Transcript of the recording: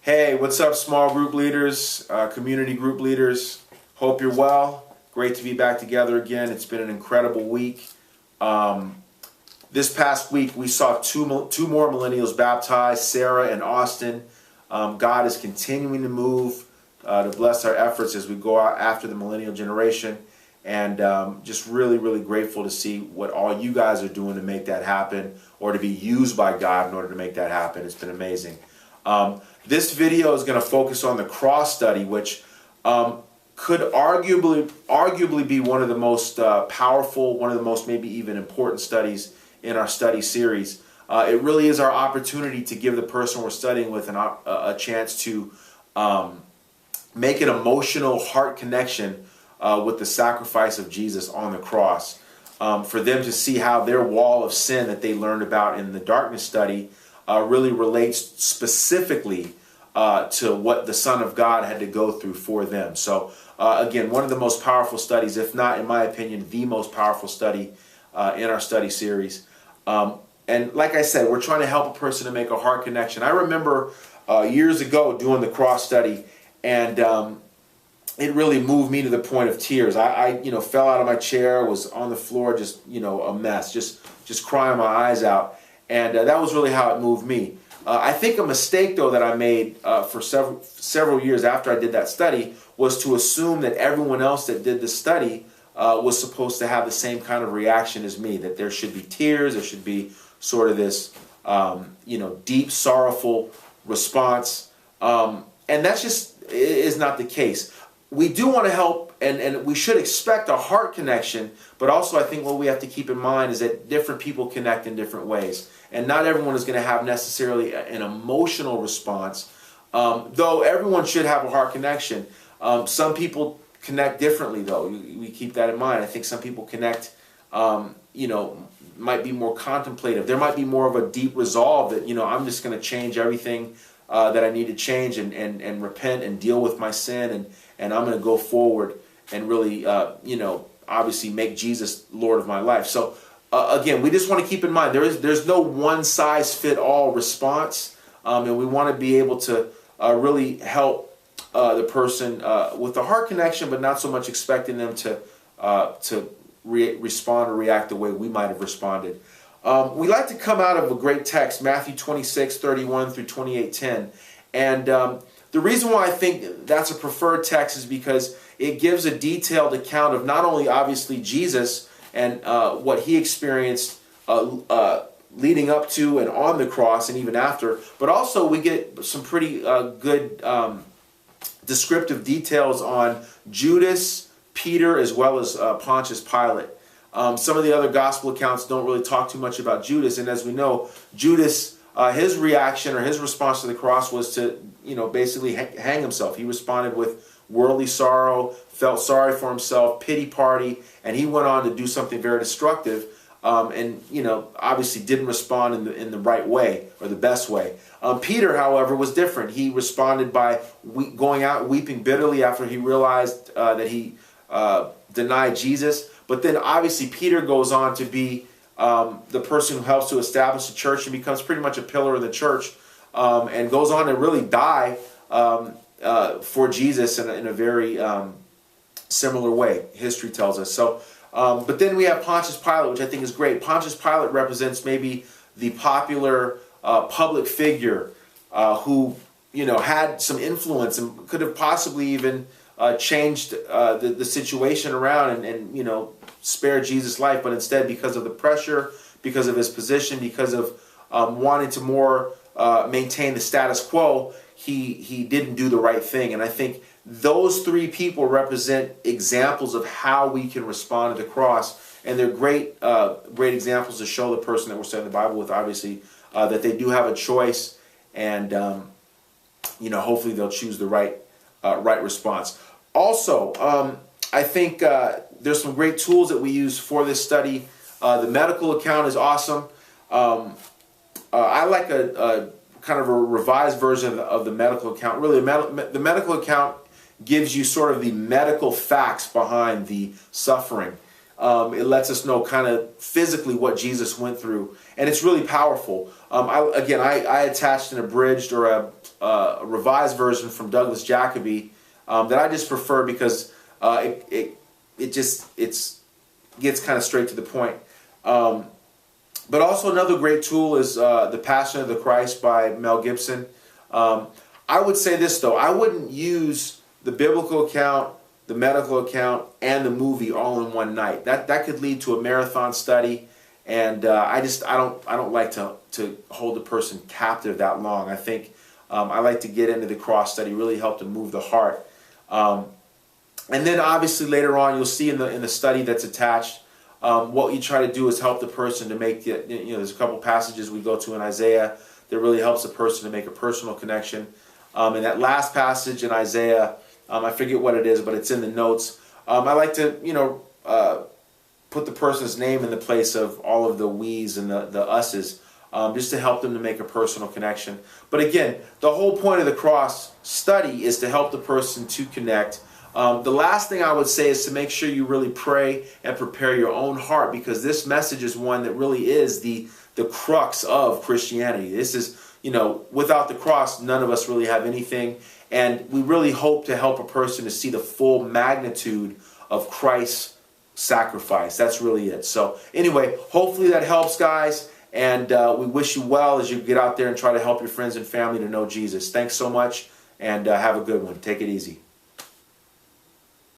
Hey, what's up, small group leaders, community group leaders? Hope you're well. Great to be back together again. It's been an incredible week. This past week, we saw two more millennials baptized, Sarah and Austin. God is continuing to move to bless our efforts as we go out after the millennial generation. And just really, really grateful to see what all you guys are doing to make that happen, or to be used by God in order to make that happen. It's been amazing. This video is going to focus on the cross study, which could arguably be one of the most powerful, one of the most maybe even important studies in our study series. It really is our opportunity to give the person we're studying with a chance to make an emotional heart connection with the sacrifice of Jesus on the cross. For them to see how their wall of sin that they learned about in the darkness study really relates specifically to what the Son of God had to go through for them. So again, one of the most powerful studies, if not, in my opinion, the most powerful study in our study series. And like I said, we're trying to help a person to make a heart connection. I remember years ago doing the cross study, and it really moved me to the point of tears. I fell out of my chair, was on the floor, just a mess, just crying my eyes out. And that was really how it moved me. I think a mistake, though, that I made for several years after I did that study was to assume that everyone else that did the study was supposed to have the same kind of reaction as me, that there should be tears, there should be sort of this, deep, sorrowful response. And that just is not the case. We do want to help, and we should expect a heart connection, but also I think what we have to keep in mind is that different people connect in different ways. And not everyone is going to have necessarily an emotional response, though everyone should have a heart connection. Some people connect differently, though. We keep that in mind. I think some people connect, might be more contemplative. There might be more of a deep resolve that, I'm just going to change everything that I need to change and repent and deal with my sin, and I'm going to go forward and really, obviously make Jesus Lord of my life. So, again, we just want to keep in mind there's no one-size-fit-all response, and we want to be able to really help the person with the heart connection, but not so much expecting them to respond or react the way we might have responded. We like to come out of a great text, Matthew 26:31 through 28:10, and the reason why I think that's a preferred text is because it gives a detailed account of not only obviously Jesus and what he experienced leading up to and on the cross and even after, but also we get some pretty good descriptive details on Judas, Peter, as well as Pontius Pilate. Some of the other gospel accounts don't really talk too much about Judas, and as we know, Judas, his reaction or his response to the cross was to, basically hang himself. He responded with worldly sorrow, felt sorry for himself, pity party, and he went on to do something very destructive, and obviously didn't respond in the right way or the best way. Peter, however, was different. He responded by going out weeping bitterly after he realized that he denied Jesus. But then obviously Peter goes on to be the person who helps to establish the church and becomes pretty much a pillar of the church, and goes on to really die for Jesus in a very similar way, history tells us. So, but then we have Pontius Pilate, which I think is great. Pontius Pilate represents maybe the popular public figure who had some influence and could have possibly even changed the situation around and spared Jesus' life, but instead, because of the pressure, because of his position, because of wanting to more maintain the status quo, he didn't do the right thing. And I think those three people represent examples of how we can respond to the cross, and they're great examples to show the person that we're studying the Bible with, obviously, that they do have a choice, and hopefully they'll choose the right response. Also, I think there's some great tools that we use for this study. The medical account is awesome. I like a kind of a revised version of the medical account. Really, the medical account gives you sort of the medical facts behind the suffering. It lets us know kind of physically what Jesus went through, and it's really powerful. I attached an abridged or a revised version from Douglas Jacoby that I just prefer because it gets kind of straight to the point. But also another great tool is The Passion of the Christ by Mel Gibson. I would say this though, I wouldn't use the biblical account, the medical account, and the movie all in one night. That could lead to a marathon study, and I don't like to hold a person captive that long. I think I like to get into the cross study, really help to move the heart. And then obviously later on, you'll see in the study that's attached, what you try to do is help the person to make the, there's a couple passages we go to in Isaiah that really helps the person to make a personal connection. And that last passage in Isaiah, I forget what it is, but it's in the notes. I like to, put the person's name in the place of all of the we's and the us's, just to help them to make a personal connection. But again, the whole point of the cross study is to help the person to connect. The last thing I would say is to make sure you really pray and prepare your own heart, because this message is one that really is the crux of Christianity. This is, without the cross, none of us really have anything. And we really hope to help a person to see the full magnitude of Christ's sacrifice. That's really it. So anyway, hopefully that helps, guys. And we wish you well as you get out there and try to help your friends and family to know Jesus. Thanks so much, and have a good one. Take it easy.